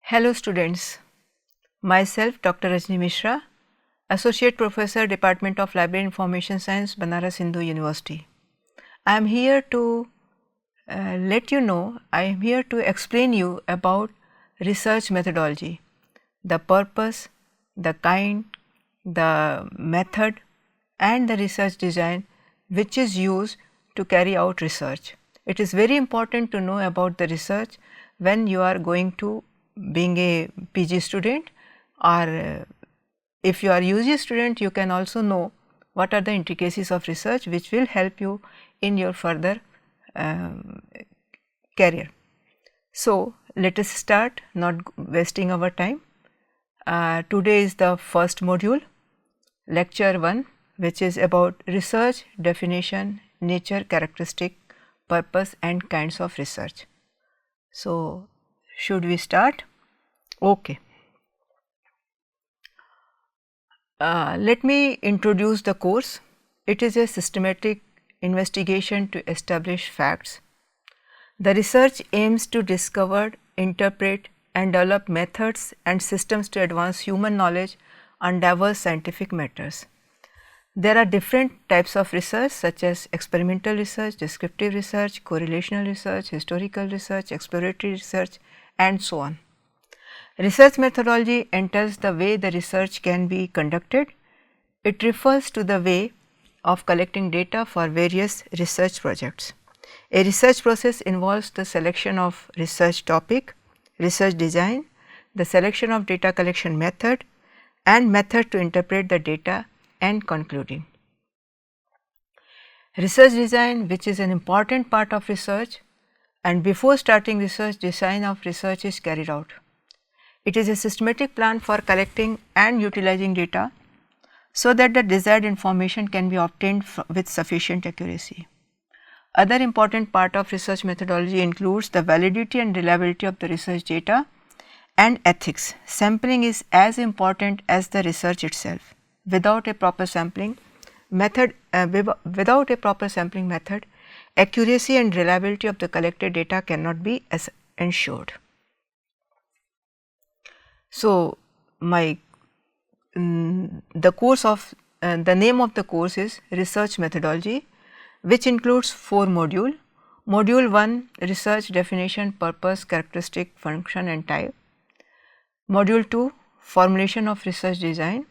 Hello students, myself Dr. Rajni Mishra, Associate Professor, Department of Library Information Science, Banaras Hindu University. I am here to explain you about research methodology, the purpose, the kind, the method and the research design which is used to carry out research. It is very important to know about the research when you are going to being a PG student, or if you are UG student, you can also know what are the intricacies of research which will help you in your further career. So, let us start, not wasting our time. Today is the first module, lecture 1, which is about research, definition, nature, characteristic, purpose and kinds of research. So, should we start? Okay. Let me introduce the course. It is a systematic investigation to establish facts. The research aims to discover, interpret and develop methods and systems to advance human knowledge on diverse scientific matters. There are different types of research such as experimental research, descriptive research, correlational research, historical research, exploratory research and so on. Research methodology entails the way the research can be conducted. It refers to the way of collecting data for various research projects. A research process involves the selection of research topic, research design, the selection of data collection method and method to interpret the data and concluding. Research design, which is an important part of research, and before starting research, design of research is carried out. It is a systematic plan for collecting and utilizing data so that the desired information can be obtained with sufficient accuracy. Other important part of research methodology includes the validity and reliability of the research data and ethics. Sampling is as important as the research itself. Without a proper sampling method, accuracy and reliability of the collected data cannot be ensured. So, the name of the course is Research Methodology, which includes 4 modules. Module 1, Research Definition, Purpose, Characteristic, Function and Type. Module 2, Formulation of Research Design.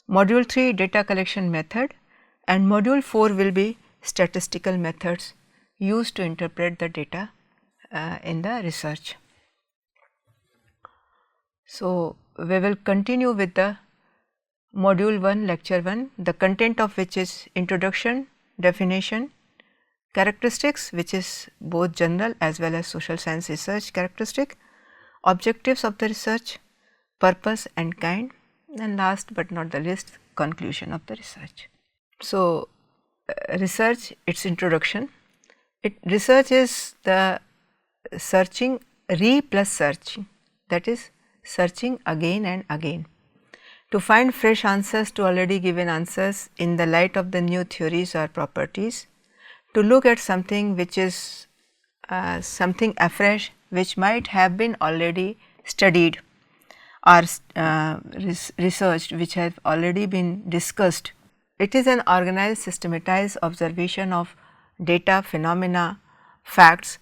Module 3, Data Collection Method, and Module 4 will be statistical methods used to interpret the data in the research. So, we will continue with the module 1, lecture 1, the content of which is introduction, definition, characteristics, which is both general as well as social science research characteristic, objectives of the research, purpose and kind, and last but not the least, conclusion of the research. So, research, its introduction. Research is the searching, plus searching, that is searching again and again to find fresh answers to already given answers in the light of the new theories or properties, to look at something which is something afresh which might have been already studied or researched, which have already been discussed. It is an organized, systematized observation of data, phenomena, facts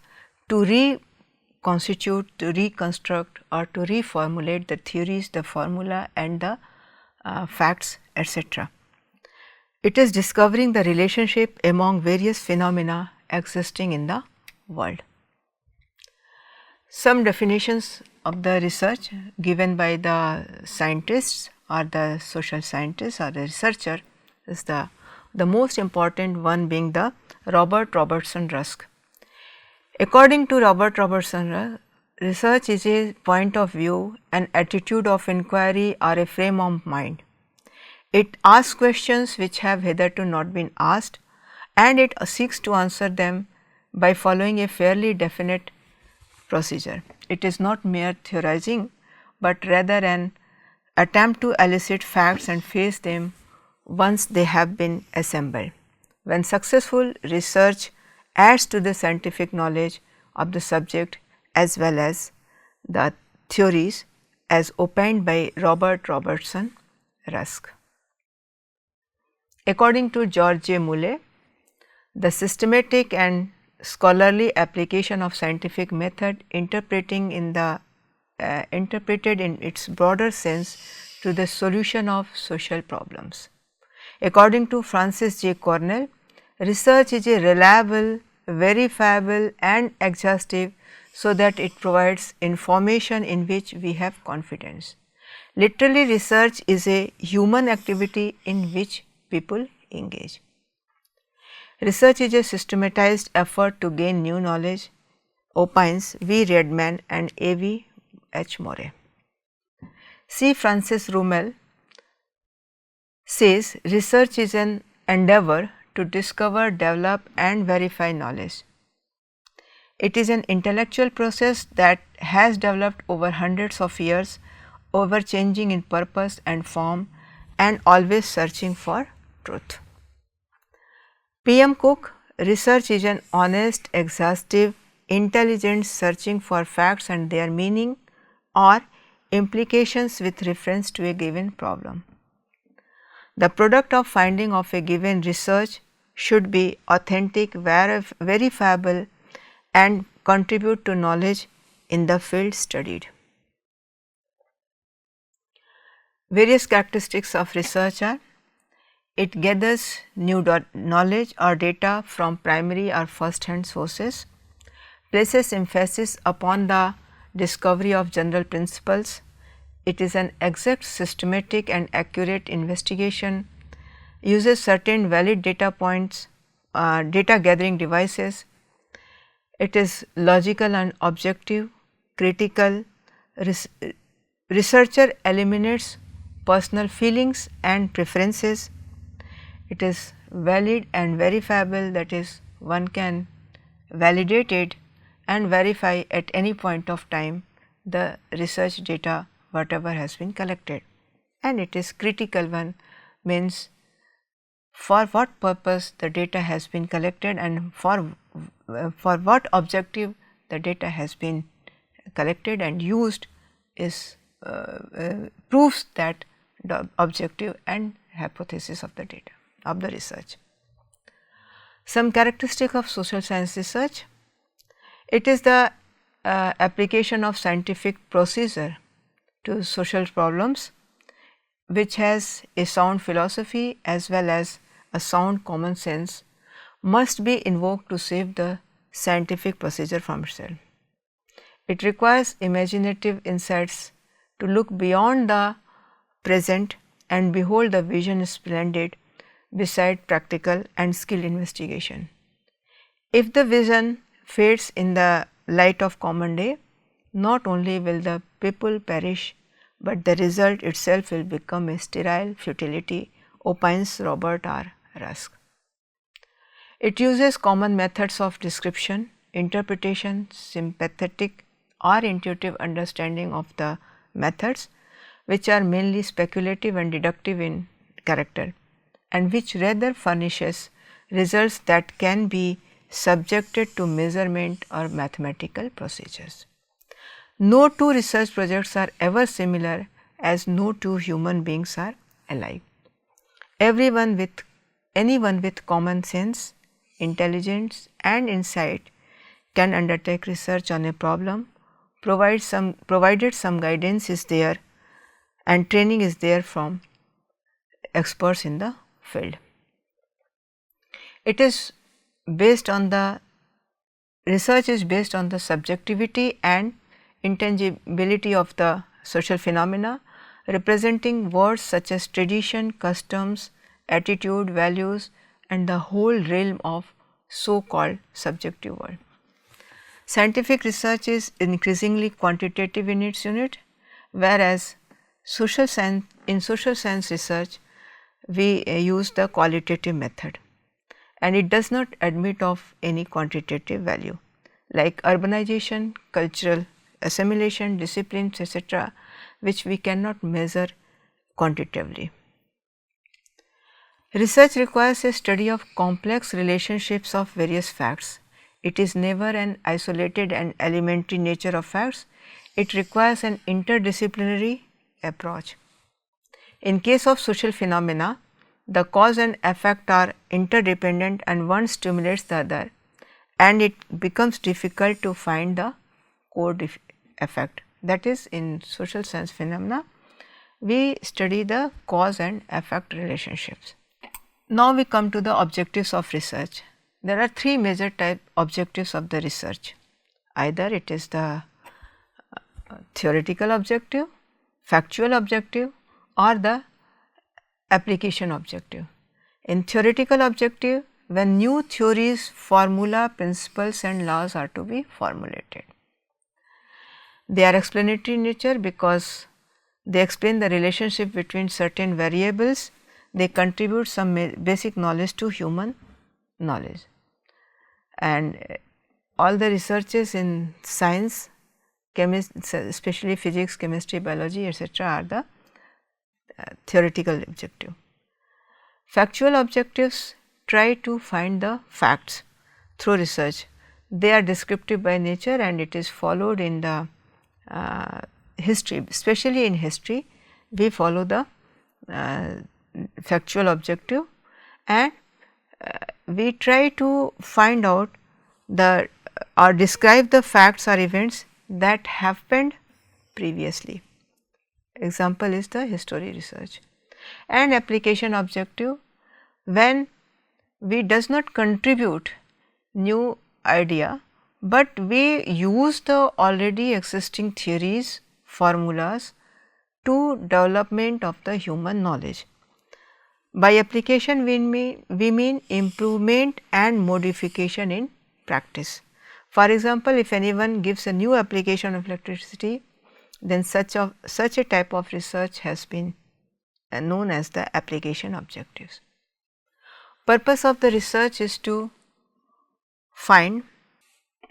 to reconstitute, to reconstruct or to reformulate the theories, the formula and the facts, etc. It is discovering the relationship among various phenomena existing in the world. Some definitions of the research given by the scientists or the social scientists or the researcher is the most important one being the Robert Robertson Rusk. According to Robert Robertson Rusk, research is a point of view, an attitude of inquiry or a frame of mind. It asks questions which have hitherto not been asked and it seeks to answer them by following a fairly definite procedure. It is not mere theorizing, but rather an attempt to elicit facts and face them once they have been assembled. When successful, research adds to the scientific knowledge of the subject as well as the theories as opined by Robert Robertson Rusk. According to George J. Moulet, the systematic and scholarly application of scientific method interpreted in its broader sense to the solution of social problems. According to Francis J. Cornell, research is a reliable, verifiable and exhaustive so that it provides information in which we have confidence. Literally, research is a human activity in which people engage. Research is a systematized effort to gain new knowledge, opines V. Redman and A. V. H. Morey. C. Francis Rummel says research is an endeavor to discover, develop and verify knowledge. It is an intellectual process that has developed over hundreds of years, over changing in purpose and form and always searching for truth. P. M. Cook, research is an honest, exhaustive, intelligent searching for facts and their meaning or implications with reference to a given problem. The product of finding of a given research should be authentic, verifiable and contribute to knowledge in the field studied. Various characteristics of research are: it gathers new knowledge or data from primary or first hand sources, places emphasis upon the discovery of general principles, it is an exact, systematic and accurate investigation, uses certain valid data points, data gathering devices, it is logical and objective, critical, researcher eliminates personal feelings and preferences, it is valid and verifiable, that is one can validate it and verify at any point of time the research data whatever has been collected, and it is critical one, means for what purpose the data has been collected and for what objective the data has been collected and used is proves that the objective and hypothesis of the data of the research. Some characteristic of social science research: it is the application of scientific procedure to social problems which has a sound philosophy as well as a sound common sense must be invoked to save the scientific procedure from itself. It requires imaginative insights to look beyond the present and behold the vision splendid beside practical and skilled investigation. If the vision fades in the light of common day, not only will the people perish, but the result itself will become a sterile futility, opines Robert R. Rusk. It uses common methods of description, interpretation, sympathetic or intuitive understanding of the methods, which are mainly speculative and deductive in character, and which rather furnishes results that can be subjected to measurement or mathematical procedures. No two research projects are ever similar, as no two human beings are alike. Anyone with common sense, intelligence and insight can undertake research on a problem, provided some guidance is there and training is there from experts in the field. It is based on the research is based on the subjectivity and intangibility of the social phenomena, representing words such as tradition, customs, attitude, values and the whole realm of so called subjective world. Scientific research is increasingly quantitative in its unit, whereas in social science research we use the qualitative method, and it does not admit of any quantitative value like urbanization, cultural assimilation, disciplines etc., which we cannot measure quantitatively. Research requires a study of complex relationships of various facts. It is never an isolated and elementary nature of facts. it requires an interdisciplinary approach. In case of social phenomena, the cause and effect are interdependent and one stimulates the other, and it becomes difficult to find the core effect. That is, in social science phenomena, we study the cause and effect relationships. Now we come to the objectives of research. There are three major type objectives of the research. Either it is the theoretical objective, factual objective, or the application objective. In theoretical objective, when new theories, formula, principles and laws are to be formulated. They are explanatory in nature because they explain the relationship between certain variables. They contribute some basic knowledge to human knowledge. And all the researches in science, especially physics, chemistry, biology, etc., are the theoretical objective. Factual objectives try to find the facts through research. They are descriptive by nature and it is followed in the history, especially in history we follow the factual objective, and we try to find out the or describe the facts or events that happened previously. Example is the history research. And application objective, when we does not contribute new idea, but we use the already existing theories, formulas to development of the human knowledge. By application we mean improvement and modification in practice. For example, if anyone gives a new application of electricity, then such a type of research has been known as the application objectives. Purpose of the research is to find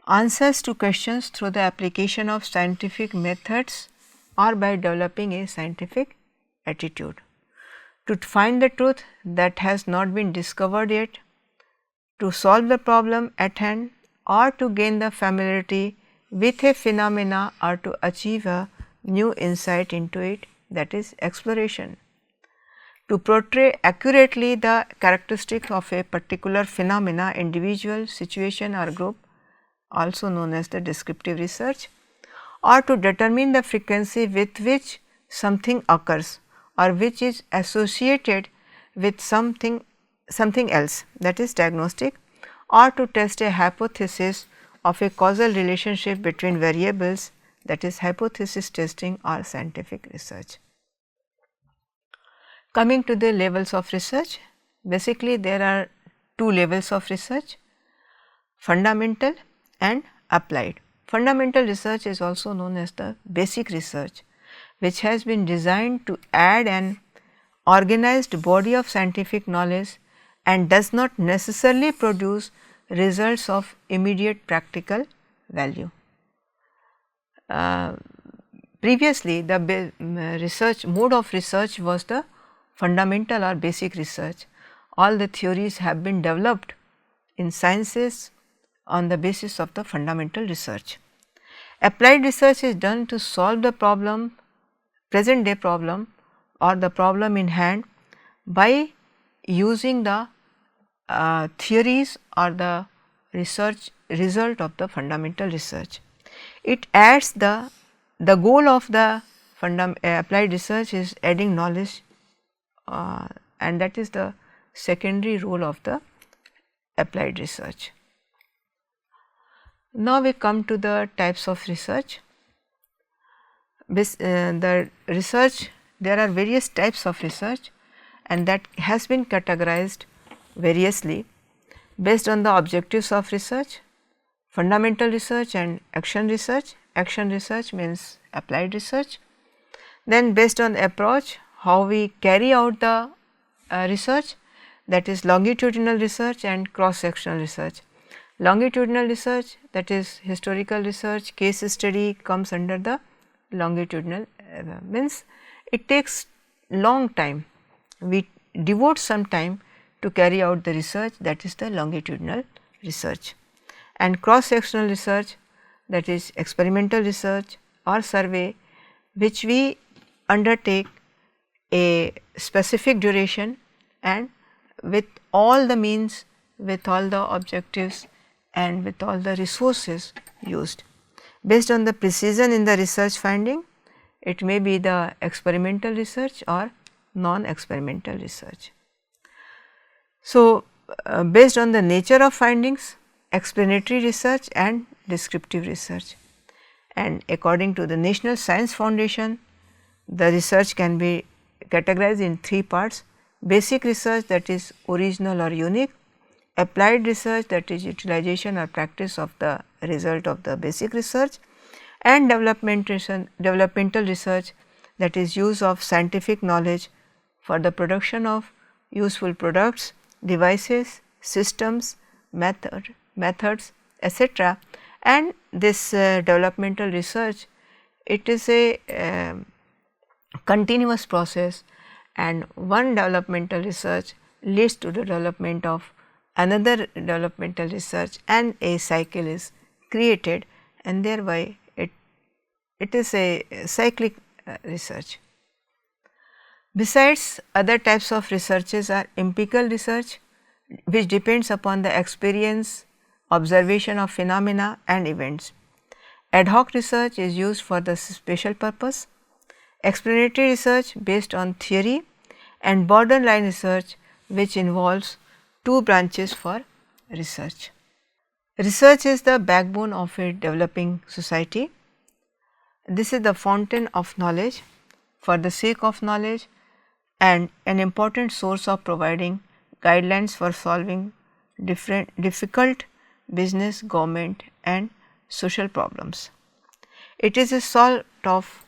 answers to questions through the application of scientific methods or by developing a scientific attitude. To find the truth that has not been discovered yet, to solve the problem at hand, or to gain the familiarity with a phenomena or to achieve a new insight into it, that is exploration. To portray accurately the characteristics of a particular phenomena, individual, situation or group, also known as the descriptive research, or to determine the frequency with which something occurs or which is associated with something else, that is diagnostic, or to test a hypothesis of a causal relationship between variables, that is hypothesis testing or scientific research. Coming to the levels of research, basically there are two levels of research: fundamental and applied. Fundamental research is also known as the basic research, which has been designed to add an organized body of scientific knowledge and does not necessarily produce results of immediate practical value. Previously, the research mode of research was the fundamental or basic research. All the theories have been developed in sciences on the basis of the fundamental research. Applied research is done to solve the problem, present day problem or the problem in hand, by using the theories or the research result of the fundamental research. It adds the goal of the applied research is adding knowledge, and that is the secondary role of the applied research. Now we come to the types of research. The research, there are various types of research, and that has been categorized variously based on the objectives of research: fundamental research and action research. Action research means applied research. Then based on approach, how we carry out the research, that is longitudinal research and cross sectional research. Longitudinal research, that is historical research, case study comes under the longitudinal, means it takes long time, we devote some time to carry out the research, that is the longitudinal research. And cross sectional research, that is experimental research, or survey which we undertake a specific duration and with all the means, with all the objectives and with all the resources used. Based on the precision in the research finding, it may be the experimental research or non-experimental research. So, based on the nature of findings, explanatory research and descriptive research, and according to the National Science Foundation, the research can be categorized in three parts: basic research, that is original or unique; applied research, that is utilization or practice of the result of the basic research; and developmental research, that is use of scientific knowledge for the production of useful products, devices, systems, methods, etc. And this developmental research, it is a continuous process, and one developmental research leads to the development of another developmental research, and a cycle is created, and thereby it is a cyclic research. Besides, other types of researches are empirical research, which depends upon the experience, observation of phenomena and events. Ad hoc research is used for the special purpose. Explanatory research based on theory, and borderline research, which involves two branches for research. Research is the backbone of a developing society. This is the fountain of knowledge for the sake of knowledge, and an important source of providing guidelines for solving difficult business, government and social problems. It is a sort of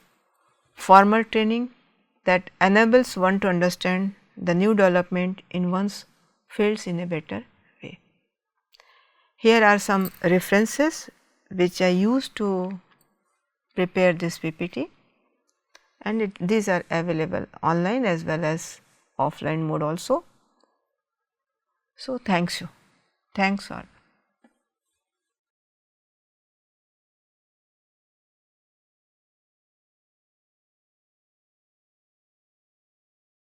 formal training that enables one to understand the new development in one's fields in a better way. Here are some references which I used to prepare this PPT, and these are available online as well as offline mode also. So, thanks all.